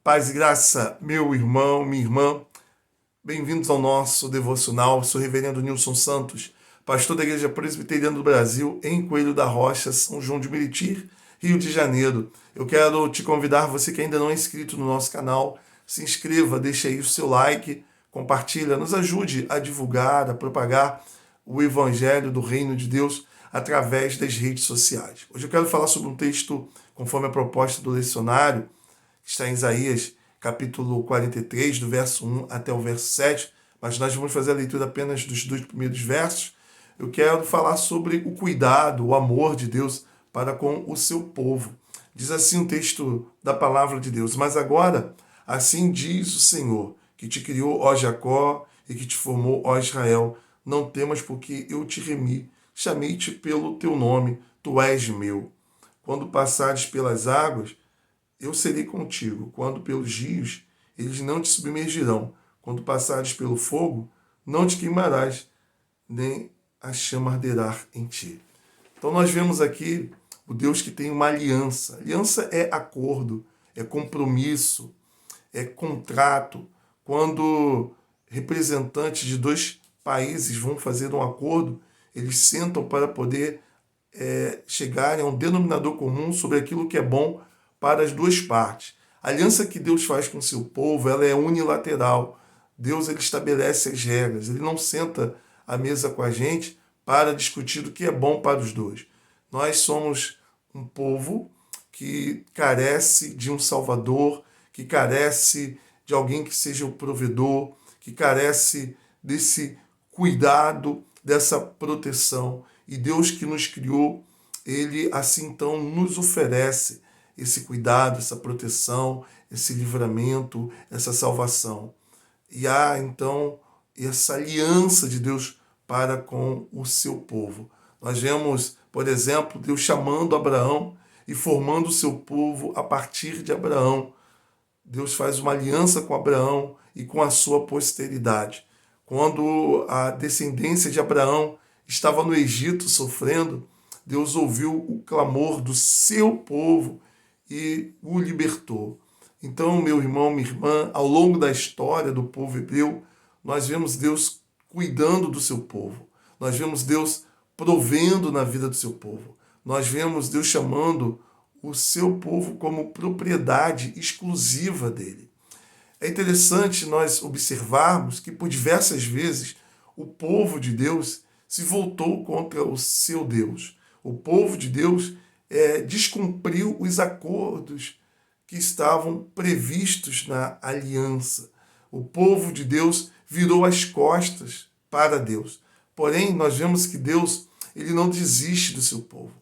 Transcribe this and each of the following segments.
Paz e graça, meu irmão, minha irmã, bem-vindos ao nosso devocional. Sou o reverendo Nilson Santos, pastor da Igreja Presbiteriana do Brasil, em Coelho da Rocha, São João de Meriti, Rio de Janeiro. Eu quero te convidar, você que ainda não é inscrito no nosso canal, se inscreva, deixe aí o seu like, compartilha, nos ajude a divulgar, a propagar o Evangelho do Reino de Deus através das redes sociais. Hoje eu quero falar sobre um texto, conforme a proposta do lecionário, está em Isaías, capítulo 43, do verso 1 até o verso 7, mas nós vamos fazer a leitura apenas dos dois primeiros versos. Eu quero falar sobre o cuidado, o amor de Deus para com o seu povo. Diz assim o texto da palavra de Deus: Mas agora, assim diz o Senhor, que te criou, ó Jacó, e que te formou, ó Israel, não temas, porque eu te remi, chamei-te pelo teu nome, tu és meu. Quando passares pelas águas, eu serei contigo. Quando pelos rios, eles não te submergirão. Quando passares pelo fogo, não te queimarás, nem a chama arderá em ti. Então nós vemos aqui o Deus que tem uma aliança. Aliança é acordo, é compromisso, é contrato. Quando representantes de dois países vão fazer um acordo, eles sentam para poder chegarem a um denominador comum sobre aquilo que é bom para as duas partes. A aliança que Deus faz com o seu povo, ela é unilateral. Deus ele estabelece as regras, ele não senta à mesa com a gente para discutir o que é bom para os dois. Nós somos um povo que carece de um Salvador, que carece de alguém que seja o provedor, que carece desse cuidado, dessa proteção. E Deus que nos criou, ele assim então nos oferece esse cuidado, essa proteção, esse livramento, essa salvação. E há então essa aliança de Deus para com o seu povo. Nós vemos, por exemplo, Deus chamando Abraão e formando o seu povo a partir de Abraão. Deus faz uma aliança com Abraão e com a sua posteridade. Quando a descendência de Abraão estava no Egito sofrendo, Deus ouviu o clamor do seu povo e o libertou. Então, meu irmão, minha irmã, ao longo da história do povo hebreu, nós vemos Deus cuidando do seu povo. Nós vemos Deus provendo na vida do seu povo. Nós vemos Deus chamando o seu povo como propriedade exclusiva dele. É interessante nós observarmos que por diversas vezes o povo de Deus se voltou contra o seu Deus. O povo de Deus descumpriu os acordos que estavam previstos na aliança. O povo de Deus virou as costas para Deus. Porém, nós vemos que Deus ele não desiste do seu povo.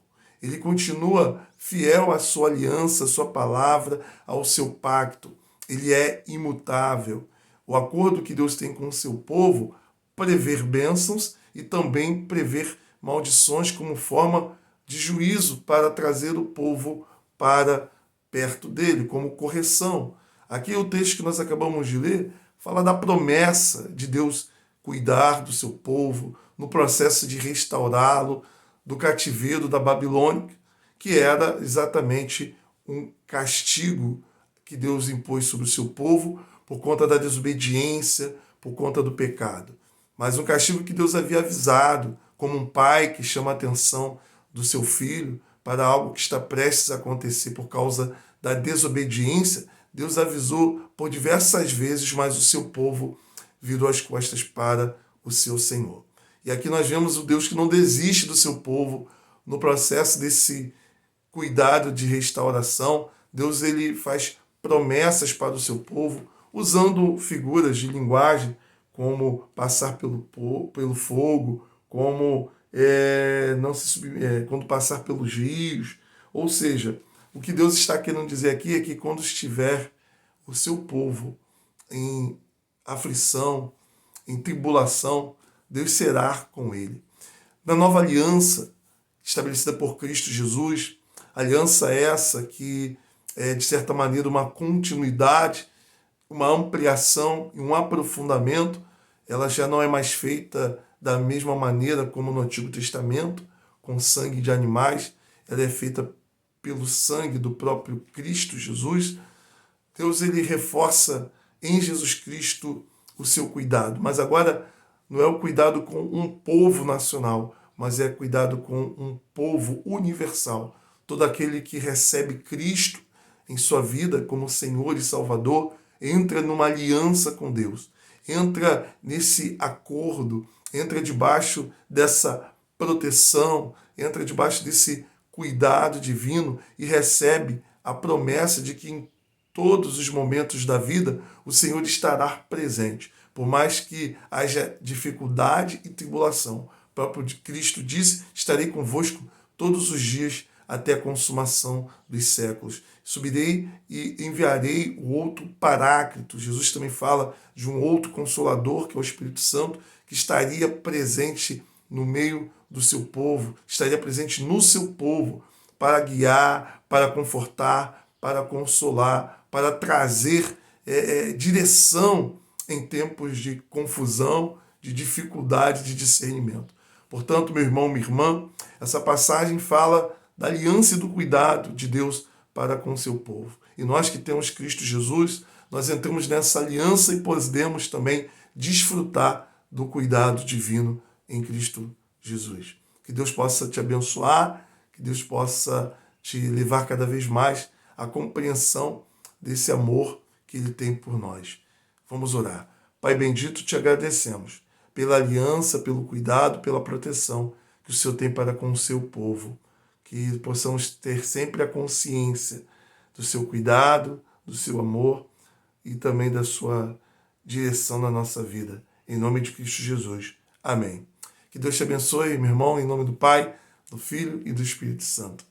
Ele continua fiel à sua aliança, à sua palavra, ao seu pacto. Ele é imutável. O acordo que Deus tem com o seu povo prever bênçãos e também prever maldições como forma de juízo para trazer o povo para perto dele, como correção. Aqui o texto que nós acabamos de ler fala da promessa de Deus cuidar do seu povo no processo de restaurá-lo do cativeiro da Babilônia, que era exatamente um castigo que Deus impôs sobre o seu povo por conta da desobediência, por conta do pecado. Mas um castigo que Deus havia avisado, como um pai que chama a atenção do seu filho para algo que está prestes a acontecer por causa da desobediência. Deus avisou por diversas vezes, mas o seu povo virou as costas para o seu Senhor. E aqui nós vemos o Deus que não desiste do seu povo no processo desse cuidado de restauração. Deus ele faz promessas para o seu povo, usando figuras de linguagem, como passar pelo fogo, como não se quando passar pelos rios. Ou seja, o que Deus está querendo dizer aqui é que quando estiver o seu povo em aflição, em tribulação, Deus será com ele. Na nova aliança, estabelecida por Cristo Jesus, aliança essa que é, de certa maneira, uma continuidade, uma ampliação e um aprofundamento, ela já não é mais feita da mesma maneira como no Antigo Testamento, com sangue de animais, ela é feita pelo sangue do próprio Cristo Jesus. Deus ele reforça em Jesus Cristo o seu cuidado, mas agora não é o cuidado com um povo nacional, mas é cuidado com um povo universal. Todo aquele que recebe Cristo em sua vida como Senhor e Salvador entra numa aliança com Deus, entra nesse acordo, entra debaixo dessa proteção, entra debaixo desse cuidado divino e recebe a promessa de que em todos os momentos da vida o Senhor estará presente. Por mais que haja dificuldade e tribulação, o próprio Cristo disse: estarei convosco todos os dias até a consumação dos séculos. Subirei e enviarei o outro Paráclito. Jesus também fala de um outro Consolador, que é o Espírito Santo, que estaria presente no meio do seu povo, estaria presente no seu povo para guiar, para confortar, para consolar, para trazer direção em tempos de confusão, de dificuldade de discernimento. Portanto, meu irmão, minha irmã, essa passagem fala da aliança e do cuidado de Deus para com o seu povo. E nós que temos Cristo Jesus, nós entramos nessa aliança e podemos também desfrutar do cuidado divino em Cristo Jesus. Que Deus possa te abençoar, que Deus possa te levar cada vez mais à compreensão desse amor que Ele tem por nós. Vamos orar. Pai bendito, te agradecemos pela aliança, pelo cuidado, pela proteção que o Senhor tem para com o seu povo. Que possamos ter sempre a consciência do seu cuidado, do seu amor e também da sua direção na nossa vida. Em nome de Cristo Jesus. Amém. Que Deus te abençoe, meu irmão, em nome do Pai, do Filho e do Espírito Santo.